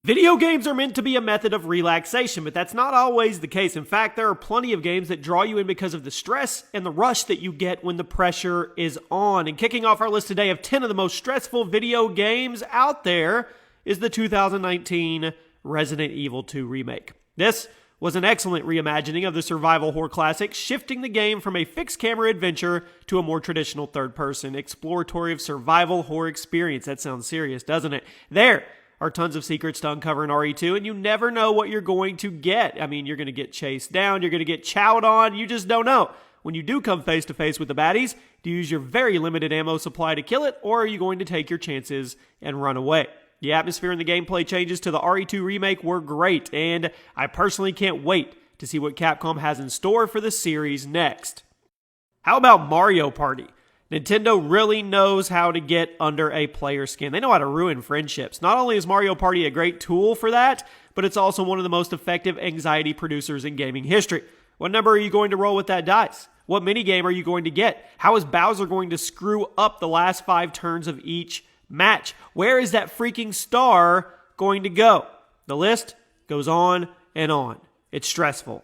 Video games are meant to be a method of relaxation, but that's not always the case. In fact, there are plenty of games that draw you in because of the stress and the rush that you get when the pressure is on. And kicking off our list today of 10 of the most stressful video games out there is the 2019 Resident Evil 2 remake. This was an excellent reimagining of the survival horror classic, shifting the game from a fixed camera adventure to a more traditional third-person exploratory of survival horror experience. That sounds serious, doesn't it? There are tons of secrets to uncover in RE2, and you never know what you're going to get. I mean, you're going to get chased down, you're going to get chowed on, you just don't know. When you do come face to face with the baddies, do you use your very limited ammo supply to kill it, or are you going to take your chances and run away? The atmosphere and the gameplay changes to the RE2 remake were great, and I personally can't wait to see what Capcom has in store for the series next. How about Mario Party? Nintendo really knows how to get under a player's skin. They know how to ruin friendships. Not only is Mario Party a great tool for that, but it's also one of the most effective anxiety producers in gaming history. What number are you going to roll with that dice? What minigame are you going to get? How is Bowser going to screw up the last 5 turns of each match? Where is that freaking star going to go? The list goes on and on. It's stressful.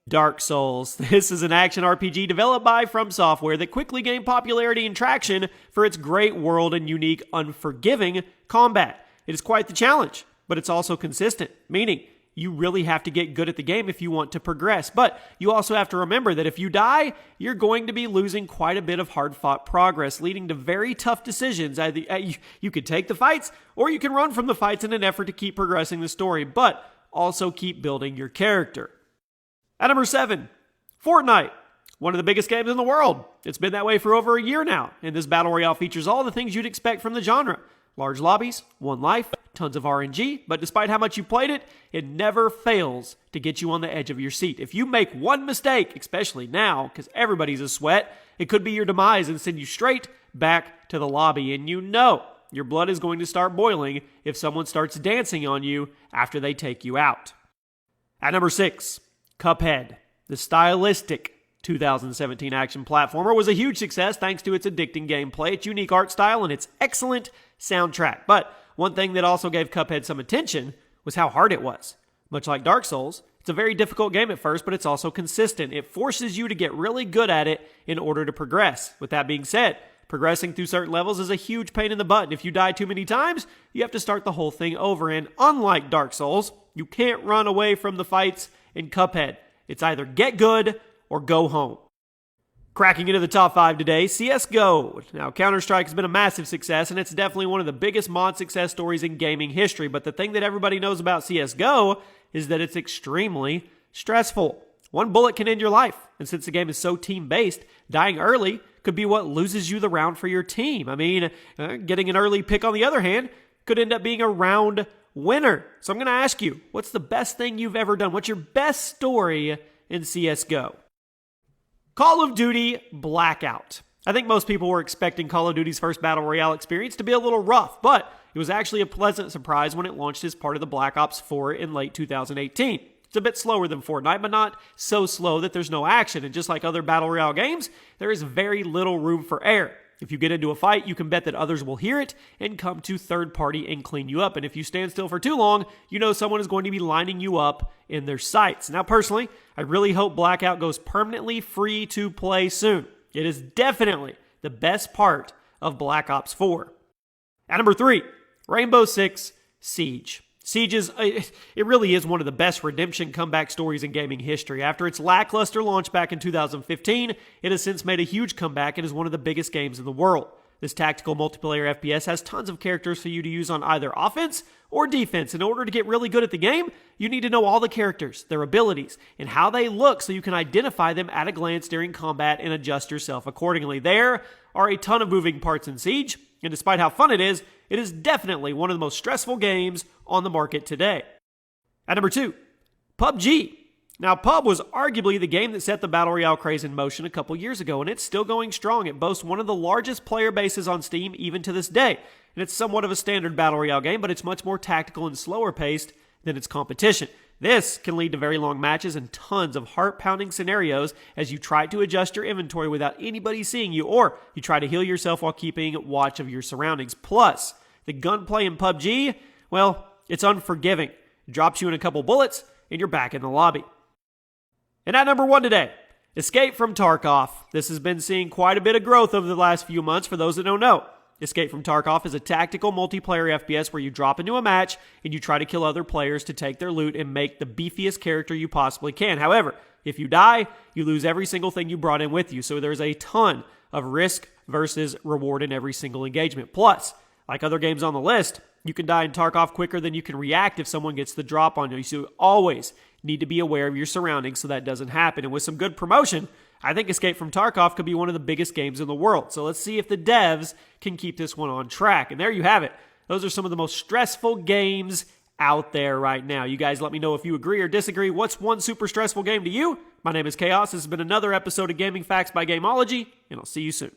Dark Souls. This is an action RPG developed by From Software that quickly gained popularity and traction for its great world and unique, unforgiving combat. It is quite the challenge, but it's also consistent, meaning you really have to get good at the game if you want to progress. But you also have to remember that if you die, you're going to be losing quite a bit of hard-fought progress, leading to very tough decisions. Either you could take the fights, or you can run from the fights in an effort to keep progressing the story, but also keep building your character. At number 7, Fortnite. One of the biggest games in the world. It's been that way for over a year now, and this Battle Royale features all the things you'd expect from the genre. Large lobbies, one life, tons of RNG, but despite how much you played it, it never fails to get you on the edge of your seat. If you make one mistake, especially now, because everybody's a sweat, it could be your demise and send you straight back to the lobby, and you know your blood is going to start boiling if someone starts dancing on you after they take you out. At number 6, Cuphead. The stylistic 2017 action platformer was a huge success thanks to its addicting gameplay, its unique art style, and its excellent soundtrack. But one thing that also gave Cuphead some attention was how hard it was. Much like Dark Souls, it's a very difficult game at first, but it's also consistent. It forces you to get really good at it in order to progress. With that being said, progressing through certain levels is a huge pain in the butt, and if you die too many times, you have to start the whole thing over. And unlike Dark Souls, you can't run away from the fights in Cuphead. It's either get good or go home. Cracking into the top 5 today, CSGO. Now, Counter-Strike has been a massive success, and it's definitely one of the biggest mod success stories in gaming history. But the thing that everybody knows about CSGO is that it's extremely stressful. One bullet can end your life, and since the game is so team-based, dying early could be what loses you the round for your team. I mean, getting an early pick, on the other hand, could end up being a round winner. So I'm going to ask you, what's the best thing you've ever done? What's your best story in CSGO? Call of Duty Blackout. I think most people were expecting Call of Duty's first Battle Royale experience to be a little rough, but it was actually a pleasant surprise when it launched as part of the Black Ops 4 in late 2018. It's a bit slower than Fortnite, but not so slow that there's no action, and just like other Battle Royale games, there is very little room for error. If you get into a fight, you can bet that others will hear it and come to third party and clean you up. And if you stand still for too long, you know someone is going to be lining you up in their sights. Now, personally, I really hope Blackout goes permanently free to play soon. It is definitely the best part of Black Ops 4. At number 3, Rainbow Six Siege. Siege it really is one of the best redemption comeback stories in gaming history. After its lackluster launch back in 2015, it has since made a huge comeback and is one of the biggest games in the world. This tactical multiplayer FPS has tons of characters for you to use on either offense or defense. In order to get really good at the game, you need to know all the characters, their abilities, and how they look so you can identify them at a glance during combat and adjust yourself accordingly. There are a ton of moving parts in Siege, and despite how fun it is definitely one of the most stressful games on the market today. At number 2, PUBG. Now, PUB was arguably the game that set the Battle Royale craze in motion a couple years ago, and it's still going strong. It boasts one of the largest player bases on Steam even to this day, and it's somewhat of a standard Battle Royale game, but it's much more tactical and slower paced than its competition. This can lead to very long matches and tons of heart-pounding scenarios as you try to adjust your inventory without anybody seeing you, or you try to heal yourself while keeping watch of your surroundings. Plus, the gunplay in PUBG, well, It's unforgiving. It drops you in a couple bullets, and you're back in the lobby. And at number 1 today, Escape from Tarkov. This has been seeing quite a bit of growth over the last few months for those that don't know. Escape from Tarkov is a tactical multiplayer FPS where you drop into a match and you try to kill other players to take their loot and make the beefiest character you possibly can. However, if you die, you lose every single thing you brought in with you. So there's a ton of risk versus reward in every single engagement. Plus, like other games on the list, you can die in Tarkov quicker than you can react if someone gets the drop on you. So you always need to be aware of your surroundings so that doesn't happen. And with some good promotion, I think Escape from Tarkov could be one of the biggest games in the world. So let's see if the devs can keep this one on track. And there you have it. Those are some of the most stressful games out there right now. You guys let me know if you agree or disagree. What's one super stressful game to you? My name is Chaos. This has been another episode of Gaming Facts by Gameology, and I'll see you soon.